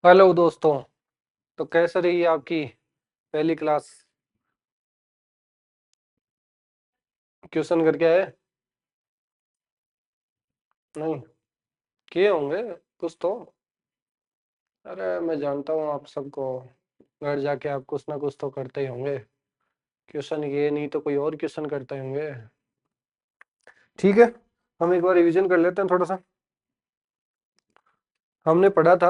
Hello दोस्तों। तो कैसे रही आपकी पहली क्लास? क्वेश्चन करके आए? नहीं किए होंगे कुछ तो। अरे मैं जानता हूँ आप सबको, घर जाके आप कुछ ना कुछ तो करते ही होंगे। क्वेश्चन ये नहीं तो कोई और क्वेश्चन करते होंगे। ठीक है, हम एक बार रिवीजन कर लेते हैं थोड़ा सा। हमने पढ़ा था,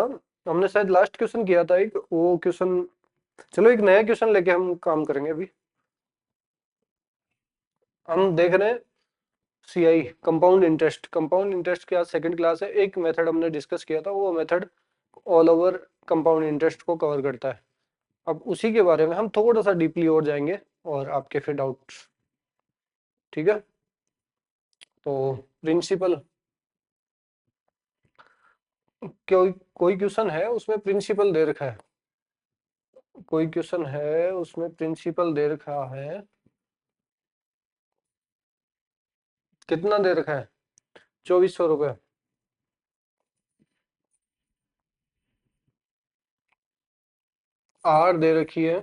हमने शायद लास्ट क्वेश्चन किया था एक वो क्वेश्चन। चलो एक नया क्वेश्चन लेके हम काम करेंगे अभी। हम देख रहे हैं CI, compound interest. Compound interest की आज सेकंड क्लास है। एक मेथड हमने डिस्कस किया था, वो method all over compound interest को कवर करता है। अब उसी के बारे में हम थोड़ा सा डीपली और जाएंगे और आपके फिर डाउट्स। ठीक है, तो प्रिंसिपल, कोई कोई क्वेश्चन है उसमें प्रिंसिपल दे रखा है। कोई क्वेश्चन है उसमें प्रिंसिपल दे रखा है। कितना दे रखा है? 2400 रुपये। आर दे रखी है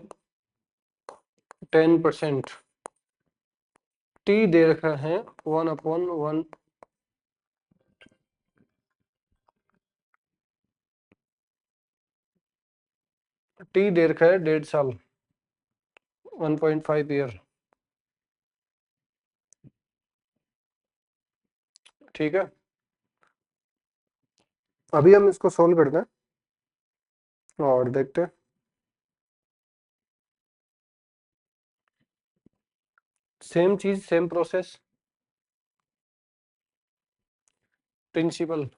10%। टी दे रखा है 1/1। टी दे रखा है 1.5 साल, 1.5 ईयर। ठीक है, अभी हम इसको सोल्व करते हैं और देखते हैं। सेम चीज सेम प्रोसेस। प्रिंसिपल,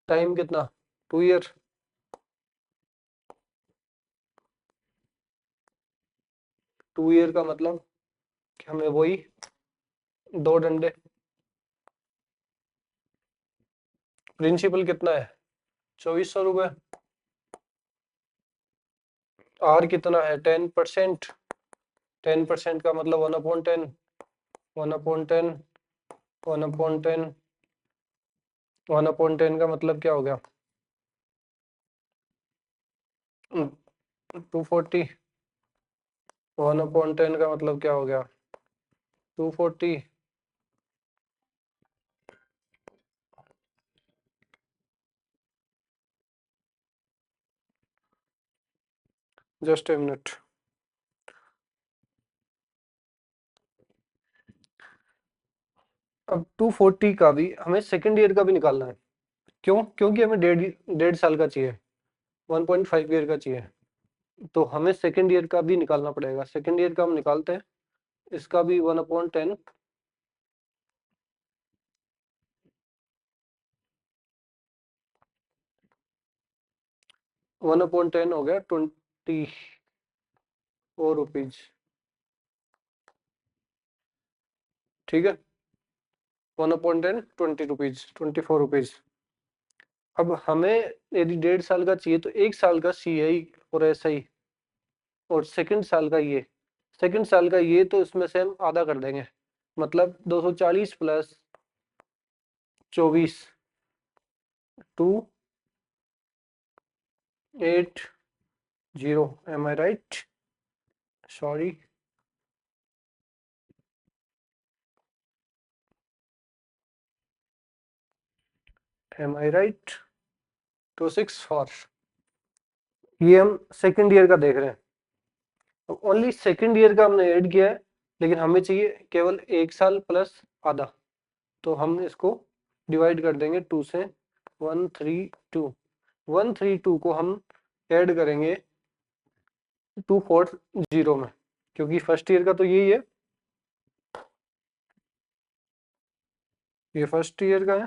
टाइम कितना? 2 ईयर। 2 ईयर का मतलब कि हमें वही दो डंडे। प्रिंसिपल कितना है? 2400 रुपये। आर कितना है? 10%। 10% का मतलब 1/10। 1/10। 1/10। 1/10 का मतलब क्या हो गया? 240। 1/10 का मतलब क्या हो गया? 240। Just a minute. अब 240 का भी हमें सेकेंड ईयर का भी निकालना है। क्यों? क्योंकि हमें डेढ़ डेढ़ साल का चाहिए, 1.5 ईयर का चाहिए। तो हमें सेकेंड ईयर का भी निकालना पड़ेगा। सेकेंड ईयर का हम निकालते हैं। इसका भी 1/10। 1/10 हो गया 24 रुपीज। ठीक है, 1/10 20 रुपीज, 24 रुपीज। अब हमें यदि डेढ़ साल का चाहिए तो 1 साल का सीआई और एसआई, और सेकंड साल का ये, सेकंड साल का ये तो इसमें से हम आधा कर देंगे। मतलब 240 प्लस 24, 280। एम आई राइट? सॉरी। एम आई राइट? 264। ये हम सेकंड ईयर का देख रहे हैं। ओनली सेकंड ईयर का हमने ऐड किया है, लेकिन हमें चाहिए केवल 1 साल प्लस आधा। तो हम इसको डिवाइड कर देंगे 2 से। 132। 132 को हम ऐड करेंगे 240 में, क्योंकि फर्स्ट ईयर का तो यही है। ये फर्स्ट ईयर का है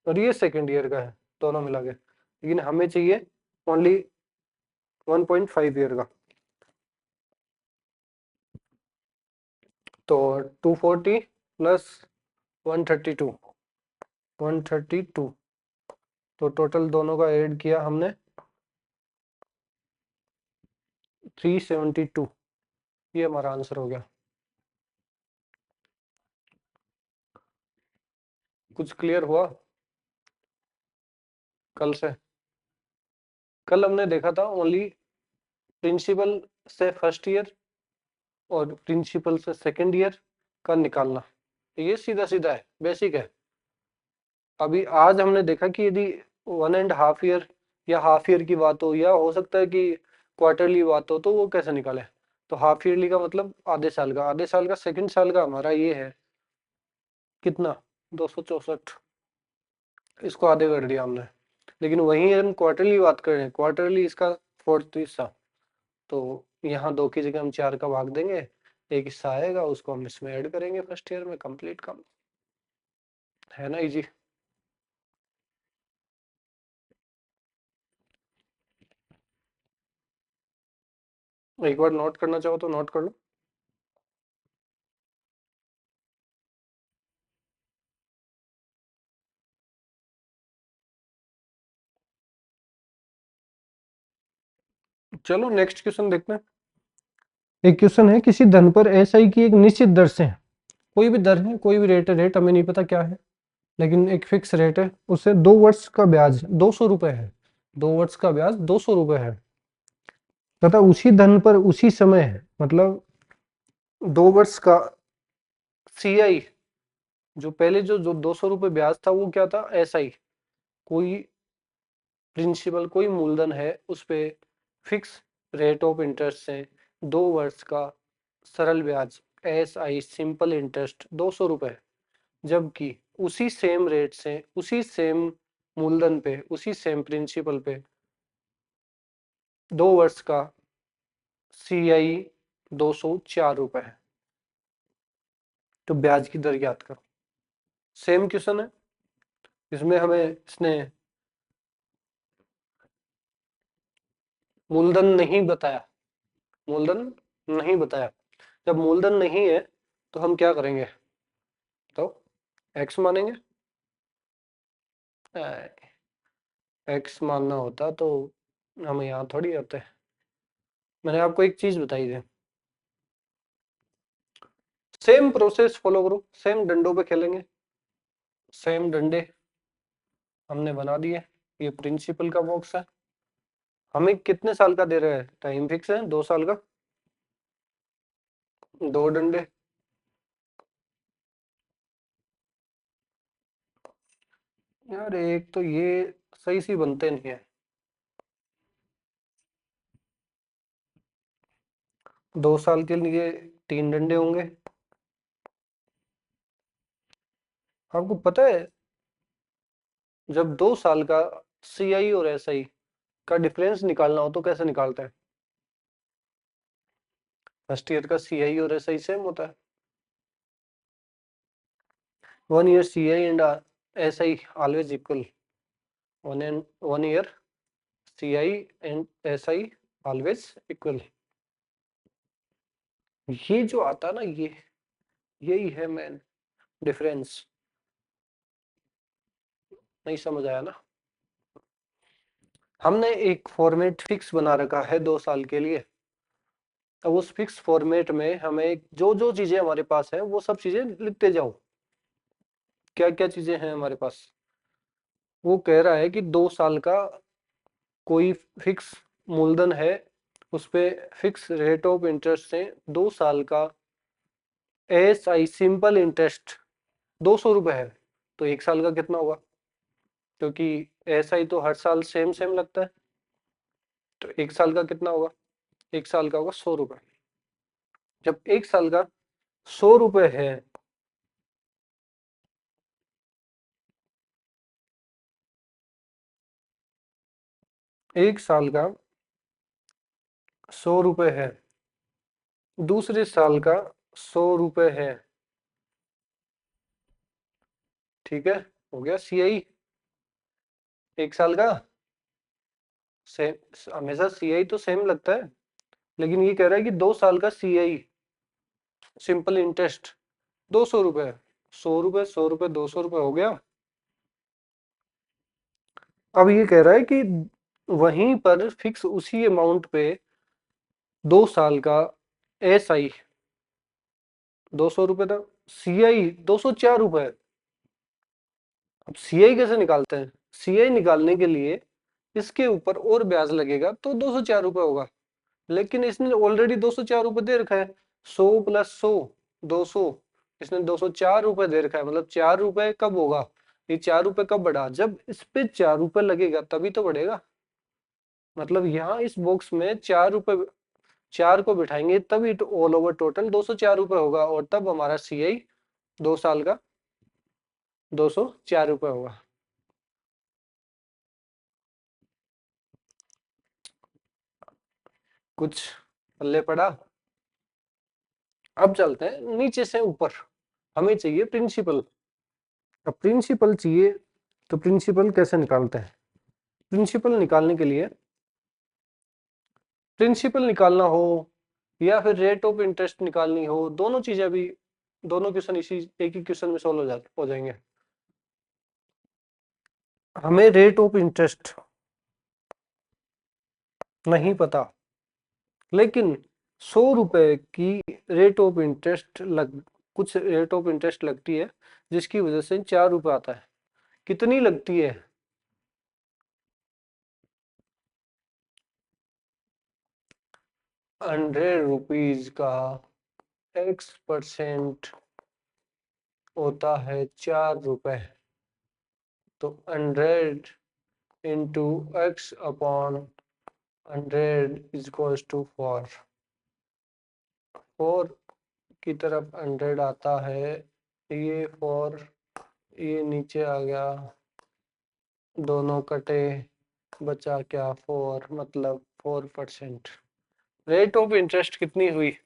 और ये सेकंड ईयर का है, दोनों मिला के। लेकिन हमें चाहिए ओनली 1.5 ईयर का। तो 240 प्लस 132, 132। तो टोटल दोनों का ऐड किया हमने 372। ये हमारा आंसर हो गया। कुछ क्लियर हुआ कल से? कल हमने देखा था ओनली प्रिंसिपल से फर्स्ट ईयर और प्रिंसिपल से सेकंड ईयर का निकालना। ये सीधा सीधा है, बेसिक है। अभी आज हमने देखा कि यदि 1.5 ईयर या हाफ ईयर की बात हो, या हो सकता है कि क्वार्टरली बात हो, तो वो कैसे निकाले? तो हाफ ईयरली का मतलब आधे साल का सेकंड साल का हमारा ये है कितना, 264। इसको आधे कर दिया हमने। लेकिन वहीं हम क्वार्टरली बात कर रहे हैं, क्वार्टरली इसका फोर्थ हिस्सा। तो यहाँ 2 की जगह हम 4 का भाग देंगे, एक हिस्सा आएगा, उसको हम इसमें ऐड करेंगे फर्स्ट ईयर में। कंप्लीट काम है ना, इजी। एक बार नोट करना चाहो तो नोट कर लो। चलो नेक्स्ट क्वेश्चन देखते हैं। एक क्वेश्चन है, किसी धन पर एसआई की एक निश्चित दर से, कोई भी दर है, कोई भी रेट है, रेट हमें नहीं पता क्या है, लेकिन एक फिक्स रेट है, उससे 2 वर्ष का ब्याज 200 रुपए है। 2 वर्ष का ब्याज 200 रुपए है तथा उसी धन पर उसी समय है, मतलब 2 वर्ष का सीआई, जो पहले जो 200 रुपए ब्याज था वो क्या था, एसआई। कोई प्रिंसिपल, कोई मूलधन है, उस पे फिक्स रेट ऑफ इंटरेस्ट से 2 वर्ष का सरल ब्याज एसआई सिंपल इंटरेस्ट 200 रुपए, जबकि उसी सेम रेट से, उसी सेम मूलधन पे, उसी सेम प्रिंसिपल पे 2 वर्ष का सीआई 204 रुपए है। तो ब्याज की दर याद करो। सेम क्वेश्चन है, इसमें हमें इसने मूलधन नहीं बताया, मूलधन नहीं बताया। जब मूलधन नहीं है तो हम क्या करेंगे, तो एक्स मानेंगे। एक्स मानना होता तो हम यहाँ थोड़ी होते। मैंने आपको एक चीज बताई थी, सेम प्रोसेस फॉलो करो, सेम डंडों पे खेलेंगे। सेम डंडे हमने बना दिए। ये प्रिंसिपल का बॉक्स है, हमें कितने साल का दे रहे हैं, टाइम फिक्स है 2 साल का। 2 डंडे, यार एक तो ये सही सी बनते नहीं है। 2 साल के लिए 3 डंडे होंगे। आपको पता है, जब 2 साल का सीआई और एसआई का डिफरेंस निकालना हो तो कैसे निकालते हैं? फर्स्ट ईयर का सीआई और एसआई सेम होता है। 1 year CI and SI always equal. 1 year CI and SI always equal. ये जो आता ना, ये यही है मेन डिफरेंस। नहीं समझ आया ना? हमने एक फॉर्मेट फिक्स बना रखा है 2 साल के लिए। अब उस फिक्स फॉर्मेट में हमें जो जो चीजें हमारे पास है वो सब चीजें लिखते जाओ। क्या क्या चीजें हैं हमारे पास? वो कह रहा है कि 2 साल का कोई फिक्स मूलधन है, उस पे फिक्स रेट ऑफ इंटरेस्ट से 2 साल का एस आई सिंपल इंटरेस्ट 200 रुपए है। तो 1 साल का कितना होगा? क्योंकि एस आई तो हर साल सेम सेम लगता है, तो 1 साल का कितना होगा? 1 साल का होगा 100 रुपए। जब 1 साल का 100 रुपए है, 1 साल का 100 रुपए है, दूसरे साल का 100 रुपए है, ठीक है, हो गया सीआई 1 साल का। सेम हमेशा सीआई तो सेम लगता है, लेकिन ये कह रहा है कि 2 साल का सीआई सिंपल इंटरेस्ट 200 रुपए। 100 रुपए, 100 रुपए, 200 रुपए हो गया। अब ये कह रहा है कि वहीं पर फिक्स उसी अमाउंट पे 2 साल का एस आई 200 रुपए था, सीआई 204 रुपए। अब सीआई कैसे निकालते हैं? सीआई निकालने के लिए इसके ऊपर और ब्याज लगेगा तो 204 रुपये होगा, लेकिन इसने ऑलरेडी 204 रुपये दे रखा है। 100 + 100 200, इसने 204 रुपये दे रखा है, मतलब 4 रुपये कब होगा? ये 4 रुपये कब बढ़ा? जब इस पे 4 रुपये लगेगा तभी तो बढ़ेगा। मतलब यहाँ इस बॉक्स में 4 रुपये, 4 को बिठाएंगे तभी तो ऑल ओवर टोटल 204 रुपये होगा, और तब हमारा सीआई 2 साल का 204 रुपये होगा। कुछ पल्ले पड़ा? अब चलते हैं नीचे से ऊपर, हमें चाहिए प्रिंसिपल। अब प्रिंसिपल चाहिए तो प्रिंसिपल कैसे निकालते हैं? प्रिंसिपल निकालने के लिए, प्रिंसिपल निकालना हो या फिर रेट ऑफ इंटरेस्ट निकालनी हो, दोनों चीजें भी, दोनों क्वेश्चन इसी एक ही क्वेश्चन में सोल्व हो जाएंगे। हमें रेट ऑफ इंटरेस्ट नहीं पता, लेकिन 100 रुपए की रेट ऑफ इंटरेस्ट कुछ रेट ऑफ इंटरेस्ट लगती है जिसकी वजह से 4 रुपए आता है। कितनी लगती है? 100 रुपीज का X% होता है 4 रुपए, तो 100 × X/100 = 4 की तरफ 100 आता है, ये 4 ये नीचे आ गया, दोनों कटे, बचा क्या? 4, मतलब 4%। रेट ऑफ इंटरेस्ट कितनी हुई?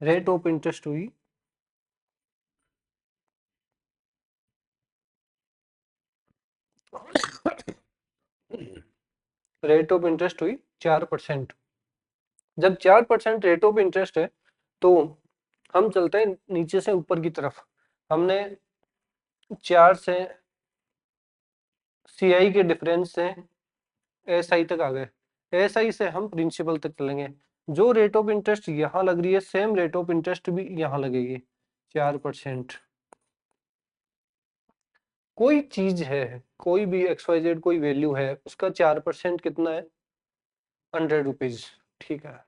रेट ऑफ इंटरेस्ट हुई रेट ऑफ इंटरेस्ट हुई 4%। जब 4% रेट ऑफ इंटरेस्ट है तो हम चलते हैं नीचे से ऊपर की तरफ। हमने 4 से सीआई के डिफरेंस से एसआई तक आ गए, एसआई से हम प्रिंसिपल तक चलेंगे। जो रेट ऑफ इंटरेस्ट यहाँ लग रही है सेम रेट ऑफ इंटरेस्ट भी यहाँ लगेगी, 4%। कोई चीज है, कोई भी XYZ कोई वैल्यू है, उसका 4% कितना है? 100 रुपीज। ठीक है,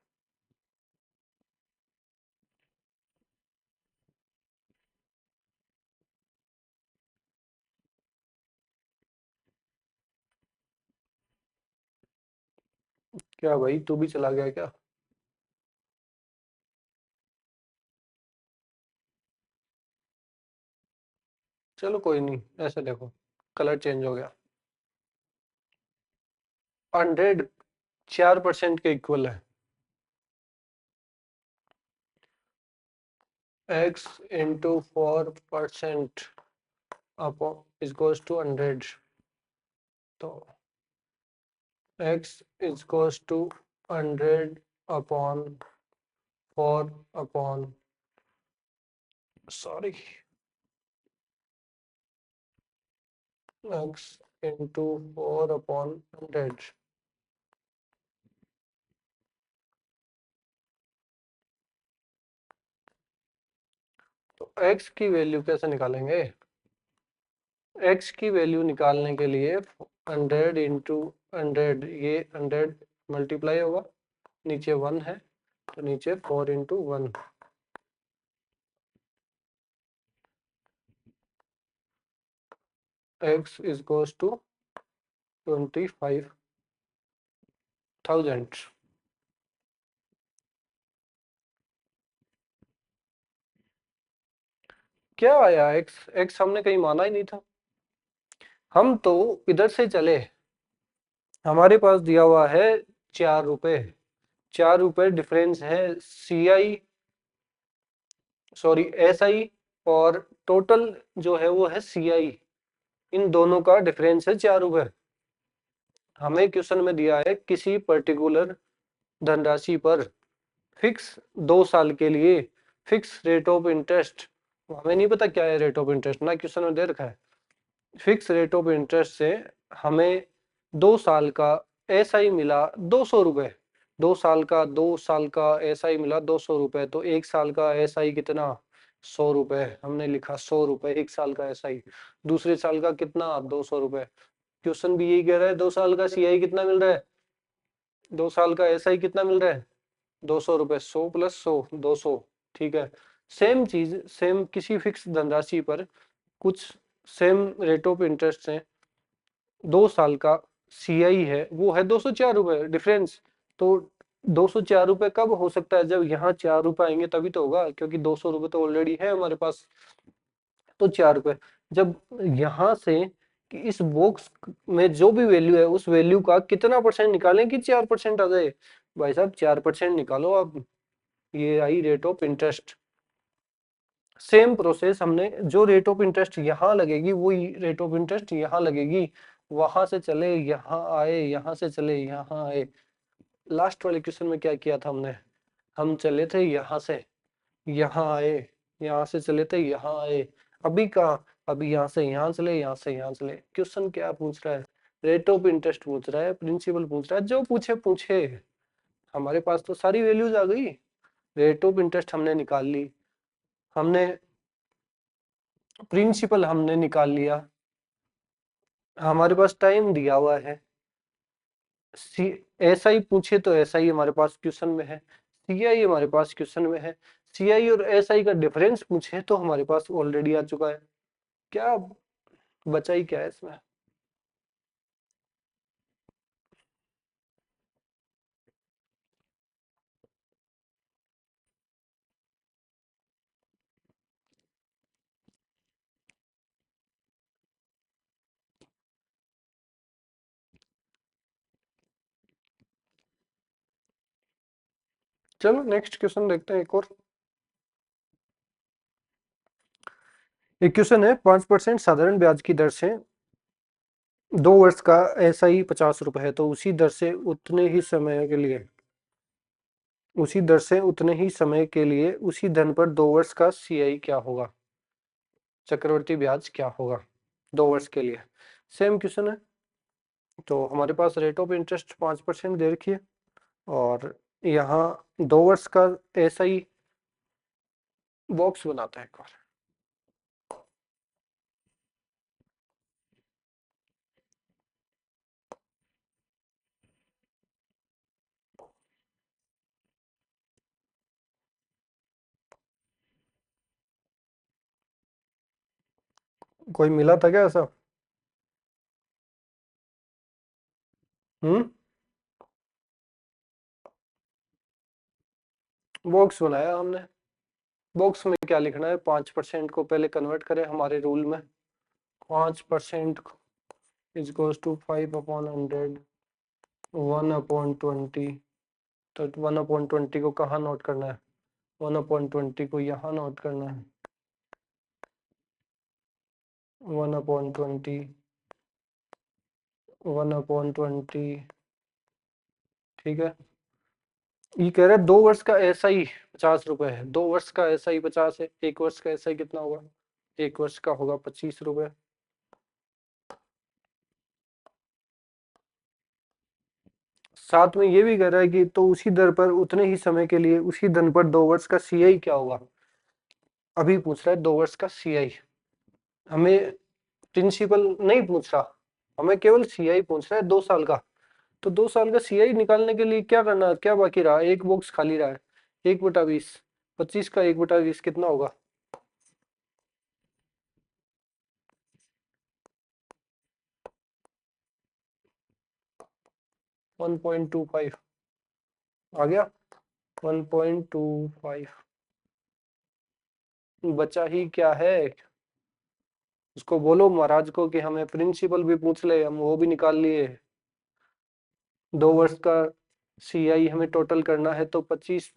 क्या भाई तू भी चला गया क्या? चलो कोई नहीं, ऐसे देखो, कलर चेंज हो गया। 100 4% के इक्वल है। X × 4% upon is goes to 100, तो X is goes to 100/4 upon, sorry, X × 4/100। तो X की वैल्यू कैसे निकालेंगे? X की वैल्यू निकालने के लिए 100 × 100, ये 100 मल्टीप्लाई होगा, नीचे 1 है तो नीचे 4 × 1, X इज गोज टू 25,000। क्या आया? X हमने कहीं माना ही नहीं था, हम तो इधर से चले। हमारे पास दिया हुआ है 4 रुपए, 4 रुपए डिफरेंस है सीआई, सॉरी एसआई, और टोटल जो है वो है सीआई, इन दोनों का डिफरेंस है 4 रुपए। हमें क्वेश्चन में दिया है किसी पर्टिकुलर धनराशि पर फिक्स 2 साल के लिए फिक्स रेट ऑफ इंटरेस्ट, हमें नहीं पता क्या है रेट ऑफ इंटरेस्ट, ना क्वेश्चन में दे रखा है। फिक्स रेट ऑफ इंटरेस्ट से हमें 2 साल का एसआई मिला 200 रुपए, 2 साल का 2 साल का एसआई मिला 200 रुपए, तो 1 साल का एसआई कितना? 100 रुपए हमने लिखा, 100 रुपए 1 साल का SI। दूसरे साल का कितना, 200 रुपए। क्वेश्चन भी यही कह रहा है, 2 साल का CI कितना मिल रहा है, 2 साल का SI कितना मिल रहा है, 200 रुपए। 100 + 100 200। ठीक है, सेम चीज, सेम किसी फिक्स धनराशि पर कुछ सेम रेट ऑफ इंटरेस्ट है, 2 साल का CI है वो है 204 रुपए डिफरेंस। तो 204 रुपए कब हो सकता है, जब यहाँ 4 रुपए आएंगे तभी तो होगा, क्योंकि 200 रुपए तो ऑलरेडी है हमारे पास। तो 4 रुपए, जब यहाँ से कि इस बॉक्स में जो भी वैल्यू है उस वैल्यू का कितना परसेंट निकालें कि 4% आ जाए। भाई साहब 4% निकालो अब, ये आई rate of interest. Same process, हमने जो रेट ऑफ इंटरेस्ट यहाँ लगेगी वही रेट ऑफ इंटरेस्ट यहाँ लगेगी। वहां से चले यहाँ आए, यहाँ से चले यहाँ आए। लास्ट वाले क्वेश्चन में क्या किया था हमने, हम चले थे यहाँ से यहाँ आए, यहाँ से चले थे यहाँ आए। अभी कहाँ, अभी यहाँ से यहाँ चले, यहाँ से यहाँ चले। क्वेश्चन क्या पूछ रहा है, रेट ऑफ इंटरेस्ट पूछ रहा है, प्रिंसिपल पूछ रहा है, जो पूछे पूछे। हमारे पास तो सारी वैल्यूज आ गई, रेट ऑफ इंटरेस्ट हमने निकाल ली, हमने प्रिंसिपल हमने निकाल लिया, हमारे पास टाइम दिया हुआ है। सी SI पूछे तो SI हमारे पास क्वेश्चन में है, CI हमारे पास क्वेश्चन में है। CI और SI का डिफरेंस पूछे तो हमारे पास ऑलरेडी आ चुका है। क्या बचा ही क्या है इसमें। चलो नेक्स्ट क्वेश्चन देखते हैं एक और। एक क्वेश्चन है, 5% साधारण ब्याज की दर से 2 वर्ष का SI 50 रुपए है, तो उसी दर से उतने ही समय के लिए, उसी दर से उतने ही समय के लिए उसी धन पर 2 वर्ष का CI क्या होगा, चक्रवर्ती ब्याज क्या होगा 2 वर्ष के लिए। सेम क्वेश्चन है, तो हमारे पास रेट ऑफ इंटरेस्ट 5% दे रखी है, और यहाँ 2 वर्ष का SI बॉक्स बनाता है एक बार। कोई मिला था क्या ऐसा? हम्म, बॉक्स बनाया हमने। बॉक्स में क्या लिखना है, 5% को पहले कन्वर्ट करें हमारे रूल में। 5% इज इक्वल्स टू 5/100, 1/20। तो 1/20 को कहाँ नोट करना है, 1/20 को यहाँ नोट करना है। 1/20, 1/20। ठीक है, ये कह रहा है 2 वर्ष का SI 50 रुपए है, 2 वर्ष का SI 50 है, 1 वर्ष का SI कितना होगा, 1 वर्ष का होगा 25 रुपए। साथ में ये भी कह रहा है कि तो उसी दर पर उतने ही समय के लिए उसी धन पर 2 वर्ष का CI क्या होगा। अभी पूछ रहा है 2 वर्ष का CI, हमें प्रिंसिपल नहीं पूछ रहा, हमें केवल CI पूछ रहा है 2 साल का। तो 2 साल का CI निकालने के लिए क्या करना, क्या बाकी रहा, एक बॉक्स खाली रहा है, 1/20, 25 का 1/20 कितना होगा, 1.25 आ गया, 1.25। बचा ही क्या है, उसको बोलो महाराज को कि हमें प्रिंसिपल भी पूछ ले, हम वो भी निकाल लिए। 2 वर्ष का CI हमें टोटल करना है, तो 25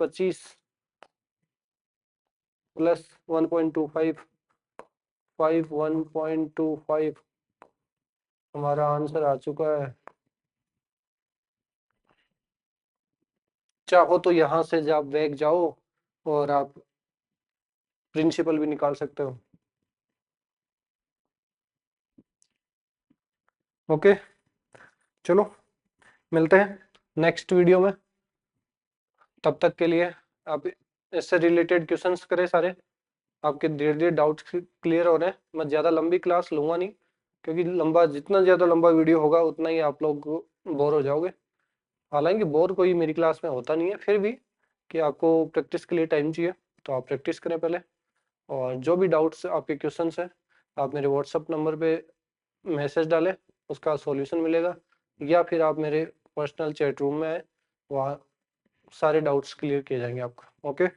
प्लस 1.25, 1.25 हमारा आंसर आ चुका है। चाहो तो यहाँ से आप बैग जाओ और आप प्रिंसिपल भी निकाल सकते हो। ओके, चलो मिलते हैं नेक्स्ट वीडियो में। तब तक के लिए आप इससे रिलेटेड क्वेश्चंस करें सारे। आपके धीरे धीरे डाउट्स क्लियर हो रहे हैं। मैं ज़्यादा लंबी क्लास लूँगा नहीं, क्योंकि जितना ज़्यादा लंबा वीडियो होगा उतना ही आप लोग बोर हो जाओगे। हालांकि बोर कोई मेरी क्लास में होता नहीं है, फिर भी कि आपको प्रैक्टिस के लिए टाइम चाहिए, तो आप प्रैक्टिस करें पहले। और जो भी डाउट्स आपके क्वेश्चंस हैं, आप मेरे व्हाट्सअप नंबर पे मैसेज डालें, उसका सॉल्यूशन मिलेगा, या फिर आप मेरे पर्सनल चैट रूम में आए, वहाँ सारे डाउट्स क्लियर किए जाएंगे आपका। ओके।